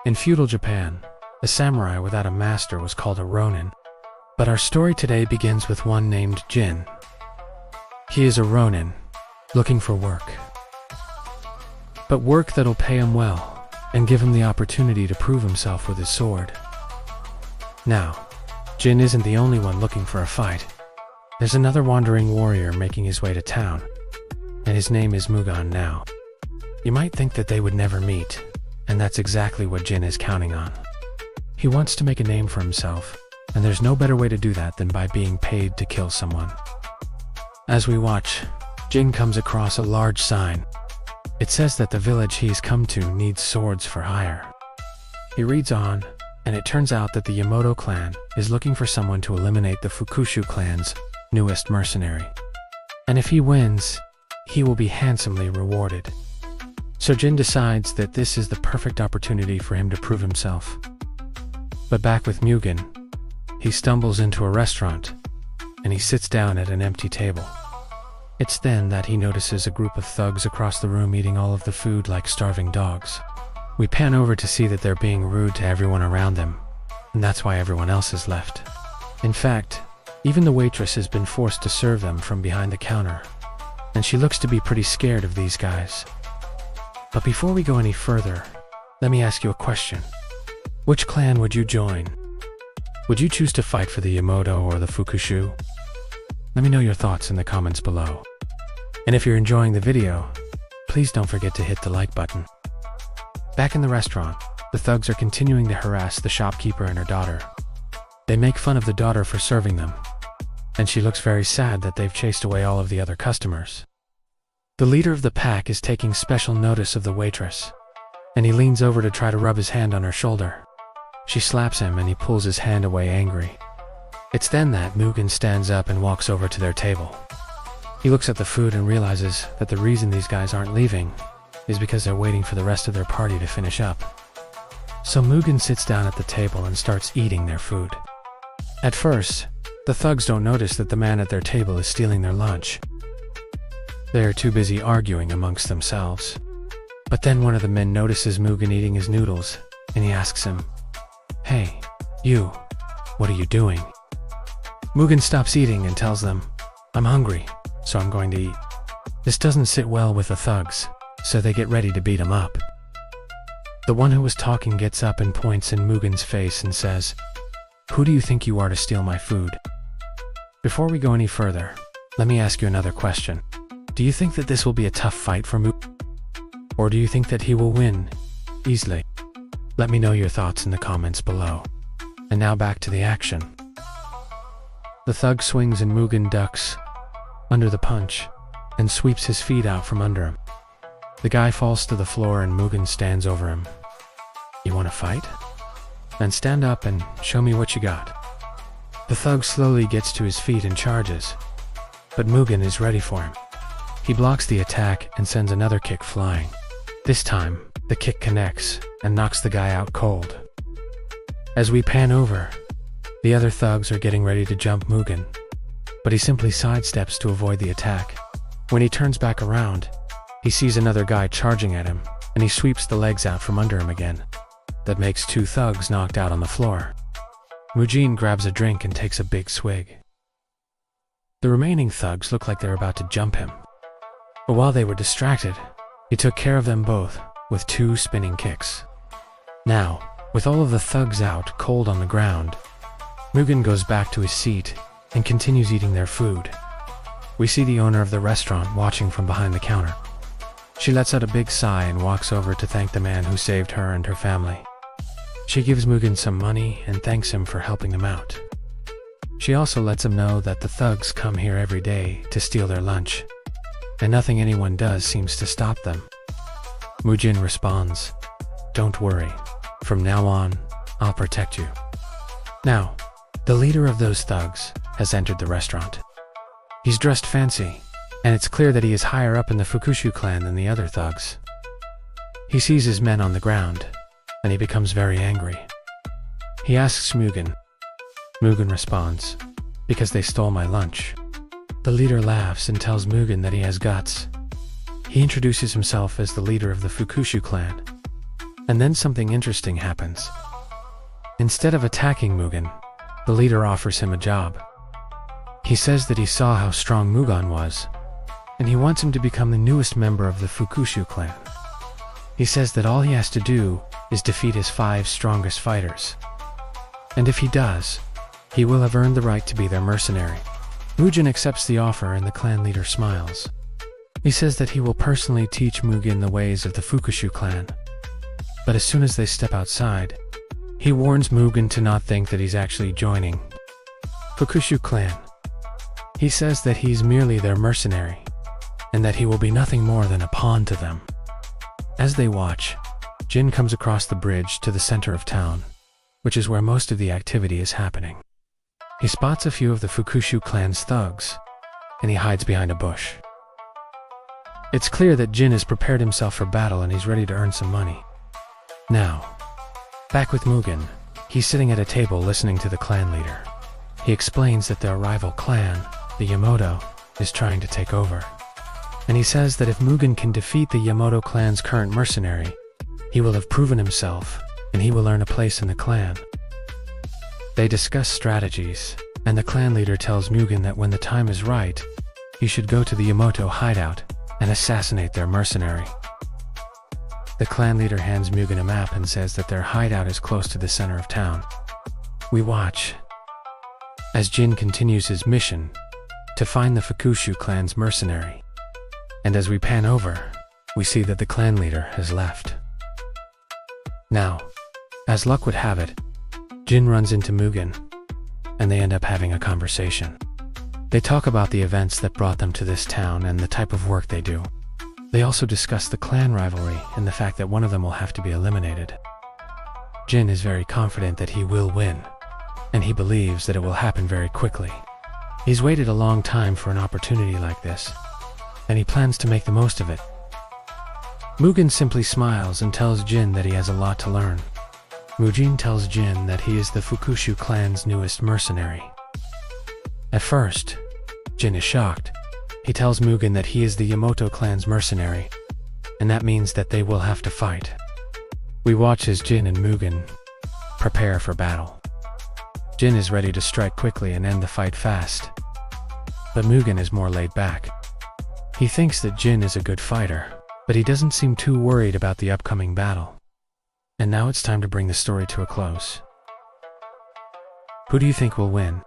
In feudal Japan, a samurai without a master was called a Ronin. But our story today begins with one named Jin. He is a Ronin, looking for work. But work that'll pay him well, and give him the opportunity to prove himself with his sword. Now, Jin isn't the only one looking for a fight. There's another wandering warrior making his way to town, and his name is Mugen now. You might think that they would never meet, and that's exactly what Jin is counting on. He wants to make a name for himself, and there's no better way to do that than by being paid to kill someone. As we watch, Jin comes across a large sign. It says that the village he's come to needs swords for hire. He reads on, and it turns out that the Yamato clan is looking for someone to eliminate the Fukushu clan's newest mercenary. And if he wins, he will be handsomely rewarded. So Jin decides that this is the perfect opportunity for him to prove himself. But back with Mugen, he stumbles into a restaurant, and he sits down at an empty table. It's then that he notices a group of thugs across the room eating all of the food like starving dogs. We pan over to see that they're being rude to everyone around them, and that's why everyone else is left. In fact, even the waitress has been forced to serve them from behind the counter, and she looks to be pretty scared of these guys. But before we go any further, let me ask you a question. Which clan would you join? Would you choose to fight for the Yamato or the Fukushu? Let me know your thoughts in the comments below. And if you're enjoying the video, please don't forget to hit the like button. Back in the restaurant, the thugs are continuing to harass the shopkeeper and her daughter. They make fun of the daughter for serving them, and she looks very sad that they've chased away all of the other customers. The leader of the pack is taking special notice of the waitress, and he leans over to try to rub his hand on her shoulder. She slaps him and he pulls his hand away angry. It's then that Mugen stands up and walks over to their table. He looks at the food and realizes that the reason these guys aren't leaving is because they're waiting for the rest of their party to finish up. So Mugen sits down at the table and starts eating their food. At first, the thugs don't notice that the man at their table is stealing their lunch. They are too busy arguing amongst themselves. But then one of the men notices Mugen eating his noodles, and he asks him, "Hey, you, what are you doing?" Mugen stops eating and tells them, "I'm hungry, so I'm going to eat." This doesn't sit well with the thugs, so they get ready to beat him up. The one who was talking gets up and points in Mugen's face and says, "Who do you think you are to steal my food?" Before we go any further, let me ask you another question. Do you think that this will be a tough fight for Mugen? Or do you think that he will win easily? Let me know your thoughts in the comments below. And now back to the action. The thug swings and Mugen ducks under the punch and sweeps his feet out from under him. The guy falls to the floor and Mugen stands over him. "You want to fight? Then stand up and show me what you got." The thug slowly gets to his feet and charges, but Mugen is ready for him. He blocks the attack and sends another kick flying. This time, the kick connects and knocks the guy out cold. As we pan over, the other thugs are getting ready to jump Mugen, but he simply sidesteps to avoid the attack. When he turns back around, he sees another guy charging at him, and he sweeps the legs out from under him again. That makes two thugs knocked out on the floor. Mugen grabs a drink and takes a big swig. The remaining thugs look like they're about to jump him. But while they were distracted, he took care of them both with two spinning kicks. Now, with all of the thugs out cold on the ground, Mugen goes back to his seat and continues eating their food. We see the owner of the restaurant watching from behind the counter. She lets out a big sigh and walks over to thank the man who saved her and her family. She gives Mugen some money and thanks him for helping them out. She also lets him know that the thugs come here every day to steal their lunch, and nothing anyone does seems to stop them. Mugen responds, "Don't worry. From now on, I'll protect you." Now, the leader of those thugs has entered the restaurant. He's dressed fancy, and it's clear that he is higher up in the Fukushu clan than the other thugs. He sees his men on the ground, and he becomes very angry. He asks Mugen. Mugen responds, "Because they stole my lunch." The leader laughs and tells Mugen that he has guts. He introduces himself as the leader of the Fukushu clan. And then something interesting happens. Instead of attacking Mugen, the leader offers him a job. He says that he saw how strong Mugen was, and he wants him to become the newest member of the Fukushu clan. He says that all he has to do is defeat his 5 strongest fighters. And if he does, he will have earned the right to be their mercenary. Mugen accepts the offer and the clan leader smiles. He says that he will personally teach Mugen the ways of the Fukushu clan. But as soon as they step outside, he warns Mugen to not think that he's actually joining Fukushu clan. He says that he's merely their mercenary, and that he will be nothing more than a pawn to them. As they watch, Jin comes across the bridge to the center of town, which is where most of the activity is happening. He spots a few of the Fukushu clan's thugs, and he hides behind a bush. It's clear that Jin has prepared himself for battle and he's ready to earn some money. Now, back with Mugen, he's sitting at a table listening to the clan leader. He explains that their rival clan, the Yamato, is trying to take over. And he says that if Mugen can defeat the Yamato clan's current mercenary, he will have proven himself, and he will earn a place in the clan. They discuss strategies, and the clan leader tells Mugen that when the time is right, he should go to the Yamato hideout and assassinate their mercenary. The clan leader hands Mugen a map and says that their hideout is close to the center of town. We watch as Jin continues his mission to find the Fukushu clan's mercenary. And as we pan over, we see that the clan leader has left. Now, as luck would have it, Jin runs into Mugen, and they end up having a conversation. They talk about the events that brought them to this town and the type of work they do. They also discuss the clan rivalry and the fact that one of them will have to be eliminated. Jin is very confident that he will win, and he believes that it will happen very quickly. He's waited a long time for an opportunity like this, and he plans to make the most of it. Mugen simply smiles and tells Jin that he has a lot to learn. Mugen tells Jin that he is the Fukushu clan's newest mercenary. At first, Jin is shocked. He tells Mugen that he is the Yamato clan's mercenary, and that means that they will have to fight. We watch as Jin and Mugen prepare for battle. Jin is ready to strike quickly and end the fight fast, but Mugen is more laid back. He thinks that Jin is a good fighter, but he doesn't seem too worried about the upcoming battle. And now it's time to bring the story to a close. Who do you think will win?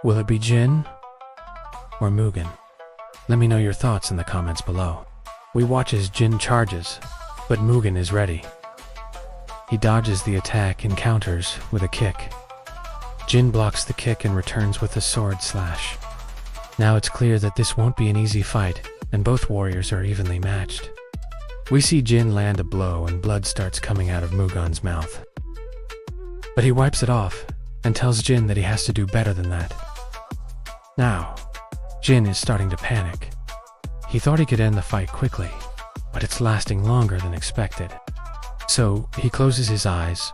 Will it be Jin or Mugen? Let me know your thoughts in the comments below. We watch as Jin charges, but Mugen is ready. He dodges the attack and counters with a kick. Jin blocks the kick and returns with a sword slash. Now it's clear that this won't be an easy fight, and both warriors are evenly matched. We see Jin land a blow and blood starts coming out of Mugen's mouth. But he wipes it off and tells Jin that he has to do better than that. Now, Jin is starting to panic. He thought he could end the fight quickly, but it's lasting longer than expected. So he closes his eyes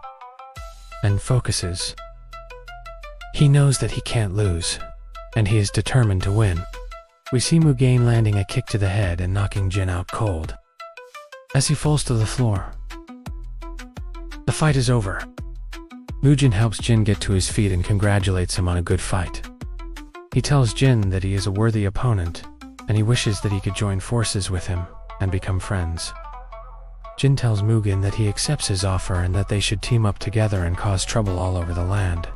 and focuses. He knows that he can't lose, and he is determined to win. We see Mugen landing a kick to the head and knocking Jin out cold. As he falls to the floor, the fight is over. Mugen helps Jin get to his feet and congratulates him on a good fight. He tells Jin that he is a worthy opponent, and he wishes that he could join forces with him and become friends. Jin tells Mugen that he accepts his offer and that they should team up together and cause trouble all over the land.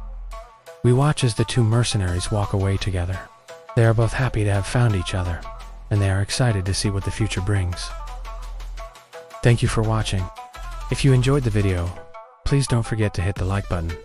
We watch as the two mercenaries walk away together. They are both happy to have found each other, and they are excited to see what the future brings. Thank you for watching. If you enjoyed the video, please don't forget to hit the like button.